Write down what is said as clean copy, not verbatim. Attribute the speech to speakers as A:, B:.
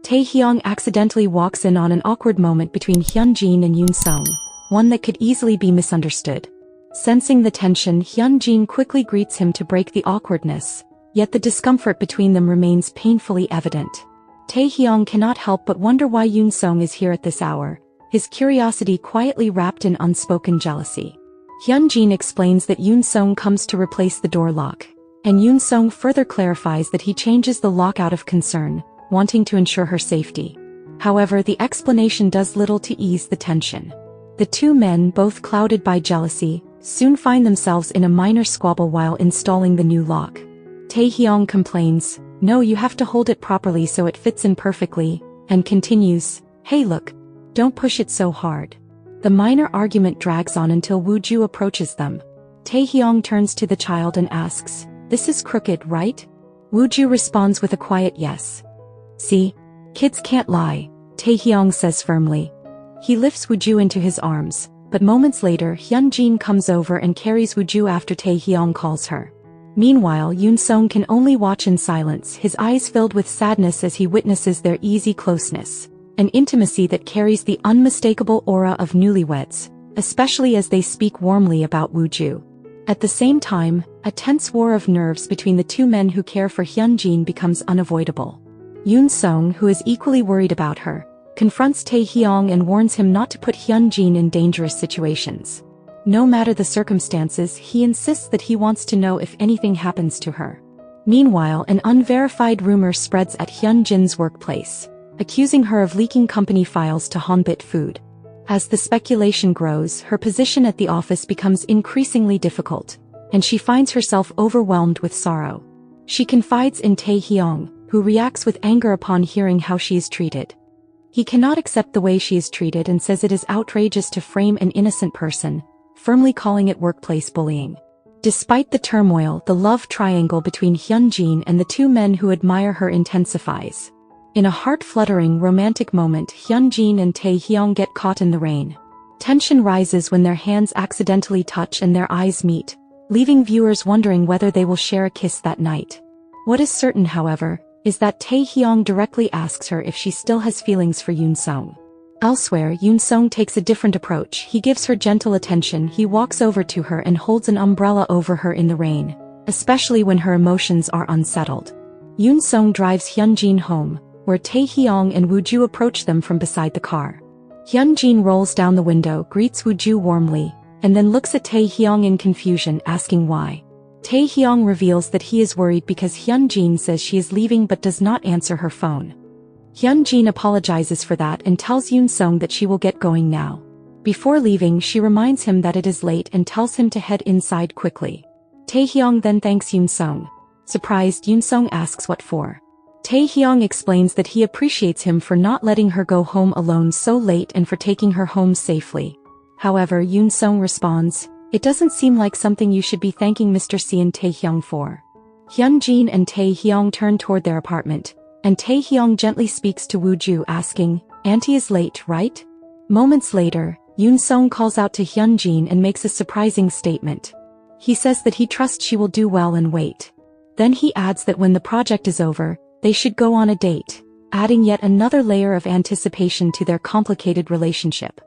A: Taehyung accidentally walks in on an awkward moment between Hyunjin and Yoon-sung, one that could easily be misunderstood. Sensing the tension, Hyunjin quickly greets him to break the awkwardness, yet the discomfort between them remains painfully evident. Taehyung cannot help but wonder why Yoon-sung is here at this hour, his curiosity quietly wrapped in unspoken jealousy. Hyunjin explains that Yoon-sung comes to replace the door lock, and Yoon-sung further clarifies that he changes the lock out of concern, wanting to ensure her safety. However, the explanation does little to ease the tension. The two men, both clouded by jealousy, soon find themselves in a minor squabble while installing the new lock. Taehyung complains, "No, you have to hold it properly so it fits in perfectly," and continues, "Hey look, don't push it so hard." The minor argument drags on until Woo-ju approaches them. Taehyung turns to the child and asks, "This is crooked, right?" Woo-ju responds with a quiet yes. "See? Kids can't lie," Taehyung says firmly. He lifts Woo-ju into his arms, but moments later Hyunjin comes over and carries Woo-ju after Taehyung calls her. Meanwhile, Yoon-sung can only watch in silence, his eyes filled with sadness as he witnesses their easy closeness, an intimacy that carries the unmistakable aura of newlyweds, especially as they speak warmly about Woo-ju. At the same time, a tense war of nerves between the two men who care for Hyunjin becomes unavoidable. Yoon-sung, who is equally worried about her, confronts Taehyung and warns him not to put Hyunjin in dangerous situations. No matter the circumstances, he insists that he wants to know if anything happens to her. Meanwhile, an unverified rumor spreads at Hyunjin's workplace, accusing her of leaking company files to Hanbit Food. As the speculation grows, her position at the office becomes increasingly difficult, and she finds herself overwhelmed with sorrow. She confides in Taehyung, who reacts with anger upon hearing how she is treated. He cannot accept the way she is treated and says it is outrageous to frame an innocent person, firmly calling it workplace bullying. Despite the turmoil, the love triangle between Hyunjin and the two men who admire her intensifies. In a heart-fluttering romantic moment, Hyunjin and Taehyung get caught in the rain. Tension rises when their hands accidentally touch and their eyes meet, leaving viewers wondering whether they will share a kiss that night. What is certain, however, is that Taehyung directly asks her if she still has feelings for Yoon-sung. Elsewhere, Yoon-sung takes a different approach. He gives her gentle attention. He walks over to her and holds an umbrella over her in the rain, especially when her emotions are unsettled. Yoon-sung drives Hyunjin home, where Taehyung and Woo-ju approach them from beside the car. Hyunjin rolls down the window, greets Woo-ju warmly, and then looks at Taehyung in confusion, asking why. Taehyung reveals that he is worried because Hyunjin says she is leaving but does not answer her phone. Hyunjin apologizes for that and tells Yoon-sung that she will get going now. Before leaving, she reminds him that it is late and tells him to head inside quickly. Taehyung then thanks Yoon-sung. Surprised, Yoon-sung asks what for. Taehyung explains that he appreciates him for not letting her go home alone so late and for taking her home safely. However, Yoon-sung responds, "It doesn't seem like something you should be thanking Mr. Si and Taehyung for." Hyunjin and Taehyung turn toward their apartment, and Taehyung gently speaks to Woo-ju asking, "Auntie is late, right?" Moments later, Yoon-sung calls out to Hyunjin and makes a surprising statement. He says that he trusts she will do well and wait. Then he adds that when the project is over, they should go on a date, adding yet another layer of anticipation to their complicated relationship.